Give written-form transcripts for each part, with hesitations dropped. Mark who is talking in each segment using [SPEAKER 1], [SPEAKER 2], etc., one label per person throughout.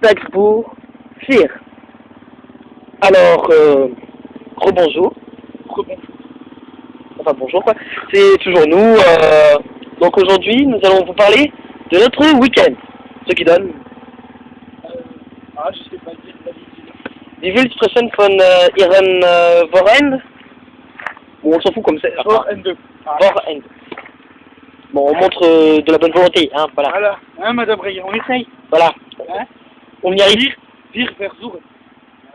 [SPEAKER 1] Taxe pour Fir. Alors, rebonjour. Enfin, bonjour, quoi. C'est toujours nous. Donc aujourd'hui, nous allons vous parler de notre week-end. Ce qui donne...
[SPEAKER 2] je sais pas dire la vie.
[SPEAKER 1] Die Wildsprechen von Ihren Wochenende. Bon, on s'en fout comme c'est.
[SPEAKER 2] Wochenende.
[SPEAKER 1] Wochenende. Bon, on montre de la bonne volonté, hein, voilà.
[SPEAKER 2] Voilà, hein, Madame Breyer, on essaye.
[SPEAKER 1] Voilà.
[SPEAKER 2] Hein,
[SPEAKER 1] on y arrive.
[SPEAKER 2] Vir vers Zour.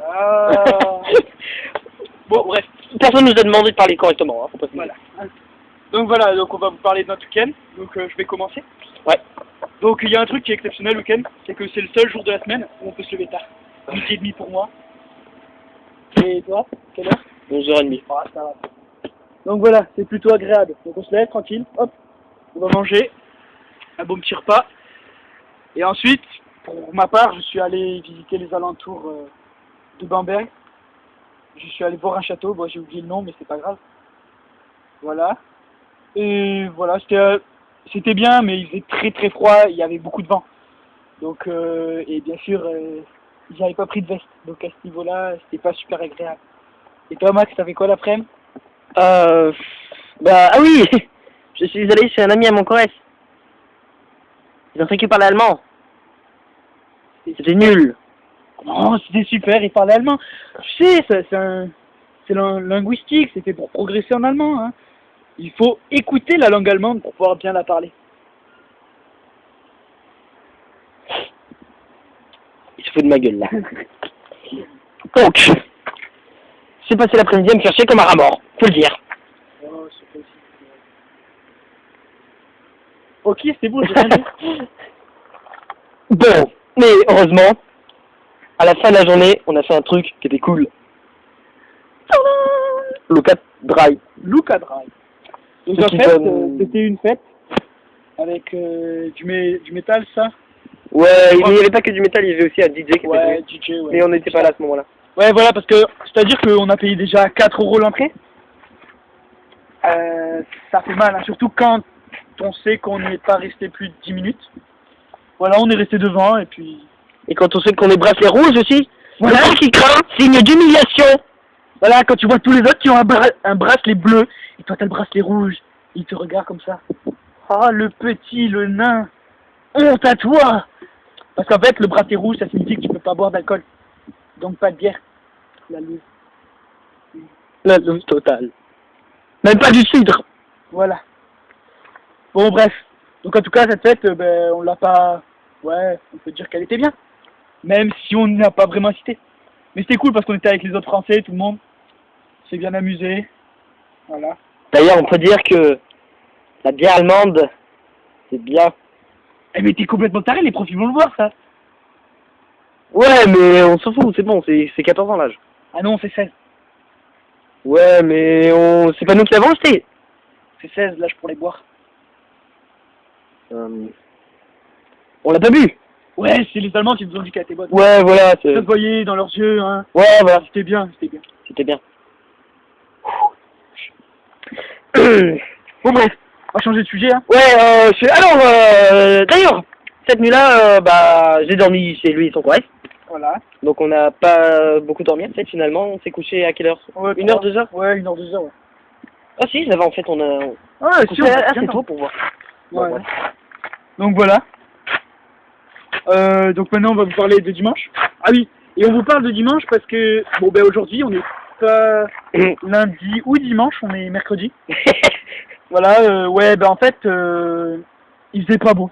[SPEAKER 2] Ah. Bon, bref.
[SPEAKER 1] Personne nous a demandé de parler correctement, hein, faut pas se
[SPEAKER 2] voilà. Donc voilà, donc on va vous parler de notre week-end. Donc je vais commencer.
[SPEAKER 1] Ouais.
[SPEAKER 2] Donc il y a un truc qui est exceptionnel le week-end, c'est que c'est le seul jour de la semaine où on peut se lever tard. 12h30 pour moi. Et toi, quelle heure?
[SPEAKER 1] 11h30.
[SPEAKER 2] Ah, ça va. Donc voilà, c'est plutôt agréable. Donc on se lève tranquille, hop, on va manger un bon petit repas. Et ensuite, pour ma part, je suis allé visiter les alentours de Bamberg. Je suis allé voir un château, bon j'ai oublié le nom mais c'est pas grave. Voilà. Et voilà, c'était bien mais il faisait très très froid, il y avait beaucoup de vent. Donc, et bien sûr, j'avais pas pris de veste. Donc à ce niveau-là, c'était pas super agréable. Et toi Max, t'avais quoi l'après-midi?
[SPEAKER 1] Ah oui, je suis allé chez un ami à Montcorès. Ils ont fait que parler allemand. C'était nul.
[SPEAKER 2] Non, c'était super, il parlait allemand. Tu sais, c'est linguistique, c'était pour progresser en allemand. Hein. Il faut écouter la langue allemande pour pouvoir bien la parler.
[SPEAKER 1] Il se fout de ma gueule, là. Donc, j'ai passé l'après-midi à me faire chier comme un rat mort, faut le dire.
[SPEAKER 2] Oh, c'est possible. Ok, c'est bon, j'ai rien dit.
[SPEAKER 1] Bon, mais heureusement, à la fin de la journée, on a fait un truc qui était cool. Luca Drive.
[SPEAKER 2] Luca Drive. Donc en fait, c'était une fête avec du métal, ça.
[SPEAKER 1] Ouais, il n'y avait pas que du métal, il y avait aussi un DJ qui était
[SPEAKER 2] DJ, ouais.
[SPEAKER 1] Mais on n'était pas là à ce moment-là.
[SPEAKER 2] Ouais, voilà, parce que c'est-à-dire qu'on a payé déjà 4 € l'entrée. Ça fait mal, hein, surtout quand on sait qu'on n'est pas resté plus de 10 minutes. Voilà, on est resté devant et puis...
[SPEAKER 1] Et quand on sait qu'on est bracelet rouge aussi,
[SPEAKER 2] voilà.
[SPEAKER 1] Le qui craint, signe d'humiliation.
[SPEAKER 2] Voilà, quand tu vois tous les autres qui ont un bracelet bleu, et toi t'as le bracelet rouge, ils te regardent comme ça. Ah, le petit, le nain, honte à toi. Parce qu'en fait, le bracelet rouge, ça signifie que tu peux pas boire d'alcool. Donc pas de bière. La loose.
[SPEAKER 1] La loose totale. Même pas du cidre.
[SPEAKER 2] Voilà. Bon, bref. Donc en tout cas, cette fête, on l'a pas... Ouais, on peut dire qu'elle était bien. Même si on n'a pas vraiment cité. Mais c'était cool parce qu'on était avec les autres Français, tout le monde. On s'est bien amusé. Voilà.
[SPEAKER 1] D'ailleurs, on peut dire que la bière allemande, c'est bien.
[SPEAKER 2] Eh mais t'es complètement taré, les profs ils vont le voir, ça.
[SPEAKER 1] Ouais, mais on s'en fout, c'est bon, c'est 14 ans l'âge.
[SPEAKER 2] Ah non, c'est 16.
[SPEAKER 1] Ouais, mais c'est pas nous qui l'avons acheté.
[SPEAKER 2] C'est 16 l'âge pour les boire.
[SPEAKER 1] On l'a pas bu.
[SPEAKER 2] Ouais, c'est les Allemands qui nous ont dit qu'elle était bonne.
[SPEAKER 1] Ouais, voilà.
[SPEAKER 2] Ça se voyait dans leurs yeux, hein.
[SPEAKER 1] Ouais, voilà.
[SPEAKER 2] C'était bien, c'était bien.
[SPEAKER 1] C'était bien. Bon, bref.
[SPEAKER 2] On va changer de sujet, hein.
[SPEAKER 1] Ouais, alors, d'ailleurs, cette nuit-là, j'ai dormi chez lui et son Corrèze.
[SPEAKER 2] Voilà.
[SPEAKER 1] Donc on n'a pas beaucoup dormi, en fait, finalement. On s'est couché à quelle heure?
[SPEAKER 2] Ouais,
[SPEAKER 1] 1h, 2h?
[SPEAKER 2] Ouais, 1h, 2h, ouais.
[SPEAKER 1] Ah si, ça va, en fait, on a...
[SPEAKER 2] Ouais,
[SPEAKER 1] si, on a assez tôt pour voir.
[SPEAKER 2] Ouais.
[SPEAKER 1] Bon,
[SPEAKER 2] donc voilà. Donc maintenant on va vous parler de dimanche. Ah oui, et on vous parle de dimanche parce que, bon aujourd'hui on est pas lundi ou dimanche, on est mercredi. Voilà, ouais, en fait, il faisait pas beau.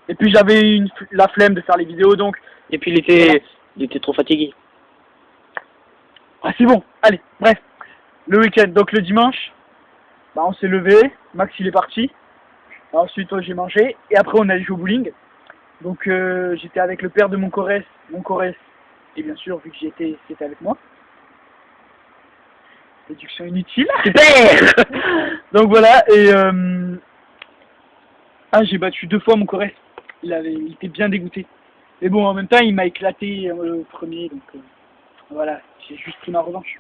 [SPEAKER 2] Et puis j'avais la flemme de faire les vidéos donc...
[SPEAKER 1] Et puis il était trop fatigué.
[SPEAKER 2] Ah c'est bon, allez, bref. Le week-end, donc le dimanche, on s'est levé, Max il est parti. Ensuite j'ai mangé, et après on allait jouer au bowling. Donc j'étais avec le père de mon Corrèze, et bien sûr vu que c'était avec moi. Déduction inutile.
[SPEAKER 1] Super.
[SPEAKER 2] Donc voilà, et j'ai battu 2 fois mon Corrèze. Il était bien dégoûté. Mais bon, en même temps, il m'a éclaté au premier, donc voilà, j'ai juste pris ma revanche.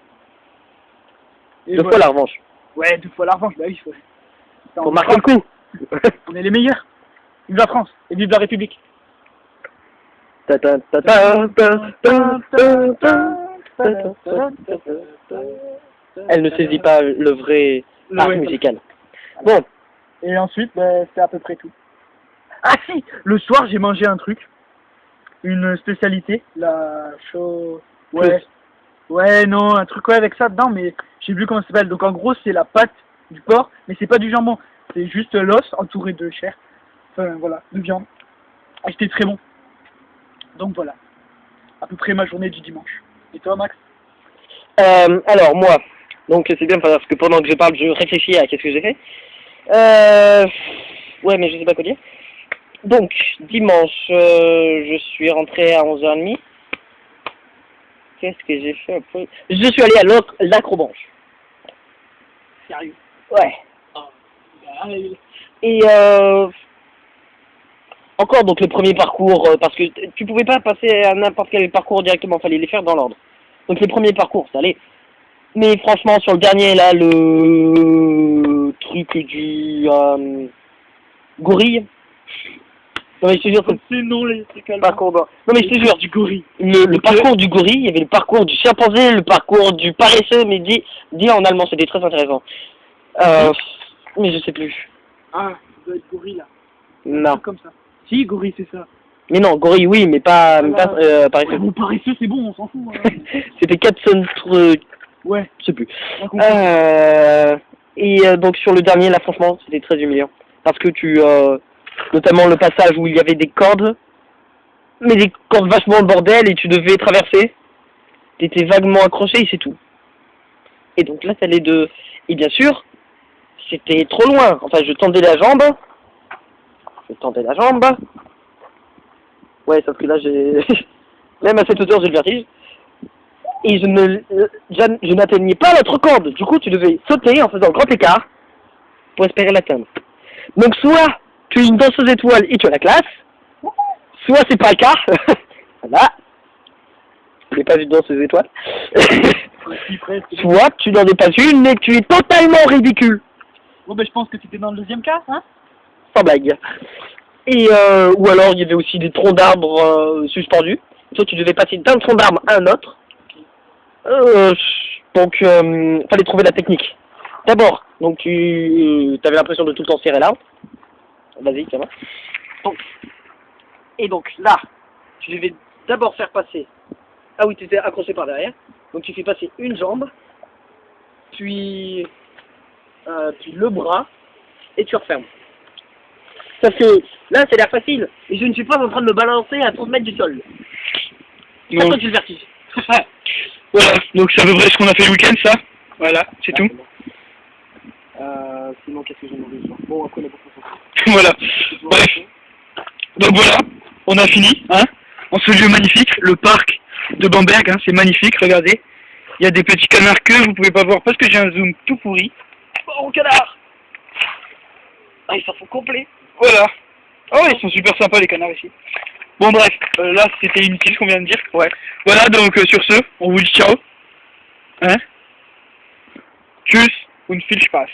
[SPEAKER 2] Et
[SPEAKER 1] 2 fois la revanche.
[SPEAKER 2] Ouais, 2 fois la revanche, bah oui.
[SPEAKER 1] Pour marquer le coup.
[SPEAKER 2] On est les meilleurs. Vive la France et vive la République.
[SPEAKER 1] Ta ta ta ta ta ta ta ta ta. Elle ne saisit pas le vrai art musical. Bon.
[SPEAKER 2] Et ensuite, ben, c'était à peu près tout. Ah si, le soir, j'ai mangé un truc. Une spécialité. La chaud... Ouais. Ouais, non, un truc avec ça dedans, mais je sais plus comment ça s'appelle. Donc en gros, c'est la pâte du porc, mais c'est pas du jambon. C'est juste l'os entouré de chair. Enfin, voilà, de viande. Et c'était très bon. Donc voilà. À peu près ma journée du dimanche. Et toi, Max?
[SPEAKER 1] Alors, moi, donc c'est bien parce que pendant que je parle, je réfléchis à qu'est-ce que j'ai fait. Ouais, mais je sais pas quoi dire. Donc, dimanche, je suis rentré à 11h30. Qu'est-ce que j'ai fait après? Je suis allé à l'Acrobranche.
[SPEAKER 2] Sérieux?
[SPEAKER 1] Ouais.
[SPEAKER 2] Oh.
[SPEAKER 1] Et encore donc le premier parcours, parce que tu pouvais pas passer à n'importe quel parcours directement, fallait les faire dans l'ordre. Donc le premier parcours, ça allait. Mais franchement, sur le dernier, là, le truc du gorille. Non mais je te jure,
[SPEAKER 2] c'est non les
[SPEAKER 1] parcours de... Non mais je te jure,
[SPEAKER 2] du gorille.
[SPEAKER 1] Le parcours du gorille, il y avait le parcours du chimpanzé, le parcours du paresseux, mais dit en allemand, c'était très intéressant. Mais je sais plus.
[SPEAKER 2] Ah, ça doit être gorille là.
[SPEAKER 1] Non.
[SPEAKER 2] Comme ça. Si, gorille, c'est ça.
[SPEAKER 1] Mais non, gorille, oui, mais pas, paresseux.
[SPEAKER 2] Bon, paresseux, c'est bon, on s'en fout. Hein.
[SPEAKER 1] C'était Capson truc.
[SPEAKER 2] Ouais.
[SPEAKER 1] Je sais plus. Donc sur le dernier, là, franchement, c'était très humiliant. Parce que notamment le passage où il y avait des cordes, mais des cordes vachement le bordel, et tu devais traverser. T'étais vaguement accroché, et c'est tout. Et donc là, t'allais de... Et bien sûr, c'était trop loin. Enfin, je tendais la jambe. Ouais, sauf que là, même à cette hauteur, j'ai le vertige. Et je n'atteignais pas l'autre corde. Du coup, tu devais sauter en faisant un grand écart pour espérer l'atteindre. Donc, soit tu es une danseuse étoile et tu as la classe, soit c'est pas le cas. Voilà. Je n'ai pas vu de danseuse étoile. Soit tu n'en es pas une, mais tu es totalement ridicule.
[SPEAKER 2] Bon, ben, je pense que tu étais dans le deuxième cas, hein?
[SPEAKER 1] Sans blague. Et ou alors il y avait aussi des troncs d'arbres suspendus. Toi tu devais passer d'un tronc d'arbre à un autre. Donc fallait trouver la technique. D'abord, donc tu avais l'impression de tout le temps serrer l'arbre. Vas-y, ça va. Donc là, tu devais d'abord faire passer. Ah oui, tu étais accroché par derrière. Donc tu fais passer une jambe, puis le bras, et tu refermes. Parce que là, c'est l'air facile. Et je ne suis pas en train de me balancer à 30 mètres du sol. C'est toi qui le vertige.
[SPEAKER 2] Voilà, donc c'est à peu près ce qu'on a fait le week-end, ça. Voilà, c'est tout.
[SPEAKER 1] Sinon, qu'est-ce que j'ai demandé? Bon, après, on a beaucoup
[SPEAKER 2] Voilà. Bref. Donc voilà, on a fini, hein. En ce lieu magnifique, le parc de Bamberg, hein, c'est magnifique, regardez. Il y a des petits canards que vous pouvez pas voir parce que j'ai un zoom tout pourri.
[SPEAKER 1] Oh, canard! Ah, ils s'en font complet.
[SPEAKER 2] Voilà. Oh, ils sont super sympas les canards ici. Bon bref, là c'était inutile ce qu'on vient de dire. Ouais. Voilà, donc sur ce, on vous dit ciao. Hein? Tschüss und viel Spaß.